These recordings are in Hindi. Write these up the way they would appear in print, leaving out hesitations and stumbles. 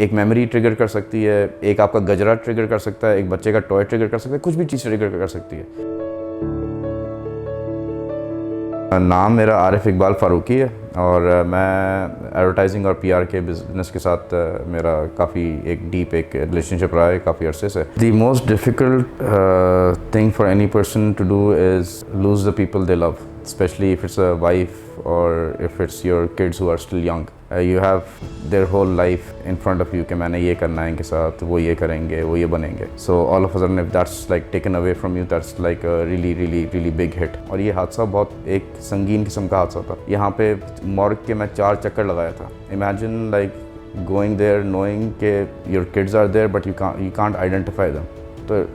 एक मेमोरी ट्रिगर कर सकती है, एक आपका गजरा ट्रिगर कर सकता है, एक बच्चे का टॉय ट्रिगर कर सकता है, कुछ भी चीज़ ट्रिगर कर सकती है। नाम मेरा आरिफ इकबाल फ़ारूकी है और मैं एडवर्टाइजिंग और पीआर के बिज़नेस के साथ मेरा काफ़ी एक डीप एक रिलेशनशिप रहा है काफ़ी अरसे से। The most difficult thing for any person to do is lose the people they love, especially if it's a wife or if it's your kids who are still young. You have their whole life in front of you कि मैंने ये करना है इनके साथ, वो ये करेंगे, वो ये बनेंगे. So all of a sudden if that's like taken away from you, that's like a really big hit. और ये हादसा बहुत एक संगीन किस्म का हादसा था. यहाँ पे मॉर्ग के मैं 4 चक्कर लगाया था. Imagine like going there knowing कि your kids are there but you can't identify them. तो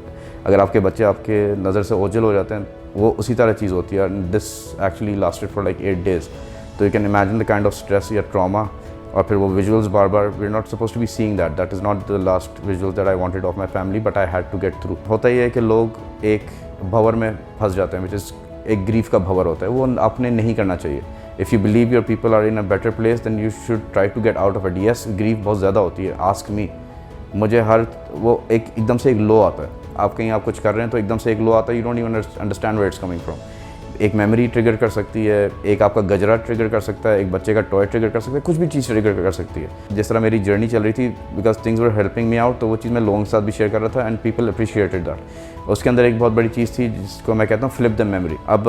अगर आपके बच्चे आपके नज़र से ओझल हो जाते हैं, वो उसी तरह चीज़ होती है. This actually lasted for like 8 days. तो you can imagine the kind of stress या ट्रॉमा. और फिर वो विजुअल्स बार we are not suppose to be seeing that is not the last visuals that I wanted of my family, but I had to get through. होता ही है कि लोग एक भंवर में फंस जाते हैं, विच इज़ एक ग्रीफ का भंवर होता है. वो आपने नहीं करना चाहिए. If you believe your people are in a better place then you should try to get out of it. Yes, grief बहुत ज़्यादा होती है. आस्क मी, मुझे हर वो एकदम से एक लो आता है. आप कहीं आप कुछ कर रहे हैं तो एकदम से एक लो आता है. You don't even understand where it's coming from. एक मेमोरी ट्रिगर कर सकती है, एक आपका गजरा ट्रिगर कर सकता है, एक बच्चे का टॉय ट्रिगर कर सकता है, कुछ भी चीज़ ट्रिगर कर सकती है. जिस तरह मेरी जर्नी चल रही थी, because things were helping me out, तो वो चीज़ मैं लोगों के साथ भी शेयर कर रहा था एंड पीपल अप्रिशिएटेड दैट. उसके अंदर एक बहुत बड़ी चीज़ थी जिसको मैं कहता हूँ फ्लिप द मेमोरी. अब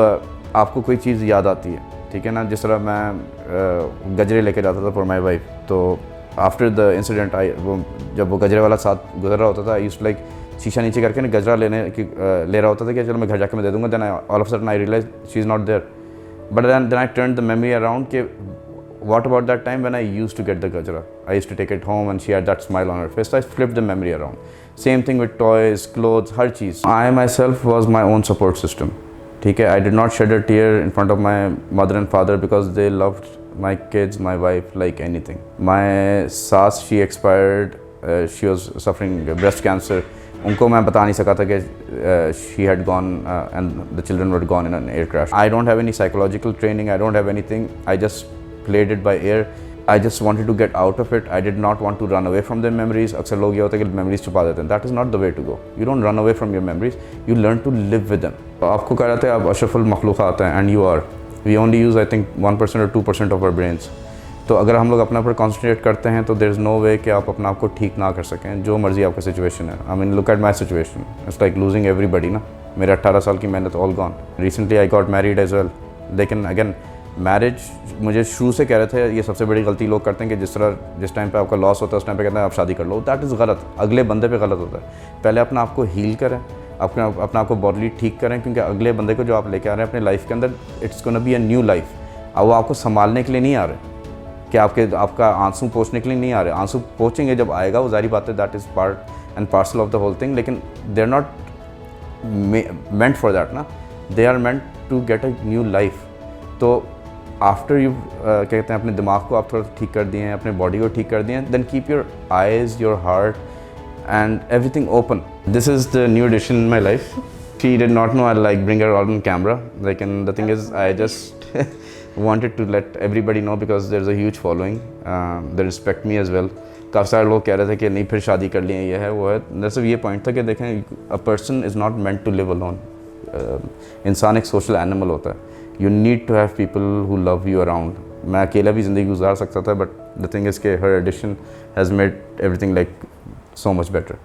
आपको कोई चीज़ याद आती है, ठीक है ना. जिस तरह मैं गजरे लेकर जाता था फॉर माई वाइफ, तो आफ्टर द इंसिडेंट जब वो गजरे वाला साथ गुजर रहा होता था, आई यूज्ड लाइक शीशा नीचे करके ना गजरा ले रहा होता था कि चलो मैं घर जाके मैं दे दूँगा. Then all of sudden I realize she is not there. But then I turn the memory around कि what about that time when I used to get the gajra. I used to take it home and she had that smile on her face. I flip the memory around. Same thing with toys, clothes, हर चीज़. I myself was my own support system. ठीक है, I did not shed a tear in front of my mother and father because they loved my kids, my wife like anything. My सास, she expired, she was suffering breast cancer. उनको मैं बता नहीं सका था कि she had gone and the children were gone in an air crash. I don't have any psychological training, I don't have anything. I just played it by ear. I just wanted to get out of it. I did not want to run away from their memories. अक्सर लोग ये होता है कि memories छुपा देते हैं. That is not the way to go. You don't run away from your memories. You learn to live with them. आपको कह रहे थे आप अशरफुल मखलूक़ात हैं and you are. We only use I think 1% or 2% of our brains. तो अगर हम लोग अपने पर कॉन्सनट्रेट करते हैं तो देयर इज़ नो वे कि आप अपने आप को ठीक ना कर सकें, जो मर्ज़ी आपका सिचुएशन है. I mean look at my situation, it's like losing everybody ना. मेरे 18 साल की मेहनत all gone. Recently I got married as well. लेकिन अगेन मैरिज मुझे शुरू से कह रहे थे ये सबसे बड़ी गलती लोग करते हैं कि जिस टाइम पे आपका लॉस होता है उस टाइम पे कहते हैं आप शादी कर लो. दैट इज़ गलत. अगले बंदे पे गलत होता है. पहले अपने आप को हील करें, अपने आप को बॉडली ठीक करें, क्योंकि अगले बंदे को जो आप लेके आ रहे हैं अपने लाइफ के अंदर, it's gonna be a new life. अब वो आपको संभालने के लिए नहीं आ रहे कि आपका आंसू पोंछने के लिए नहीं आ रहे. आंसू पोंछेंगे जब आएगा, वो जारी बात है, that is part and parcel of the whole thing. लेकिन they are not meant for that ना. They are meant to get a new life. तो आफ्टर यू कहते हैं अपने दिमाग को आप थोड़ा ठीक कर दिए हैं, अपने बॉडी को ठीक कर दिए हैं, then keep your eyes, your heart and everything open. This is the new addition in my life. She did not know I'll like bring her on camera. Like, and the thing is, I just wanted to let everybody know because there's a huge following. They respect me as well. काफ़ी सारे लोग कह रहे थे कि नहीं फिर शादी कर लिए, ये है वो है. दरअसल ये पॉइंट था कि देखें, a person is not meant to live alone. इंसान एक सोशल एनिमल होता है. You need to have people who love you around. मैं अकेला भी ज़िंदगी गुजार सकता था, but the thing is कि her addition has made everything like so much better.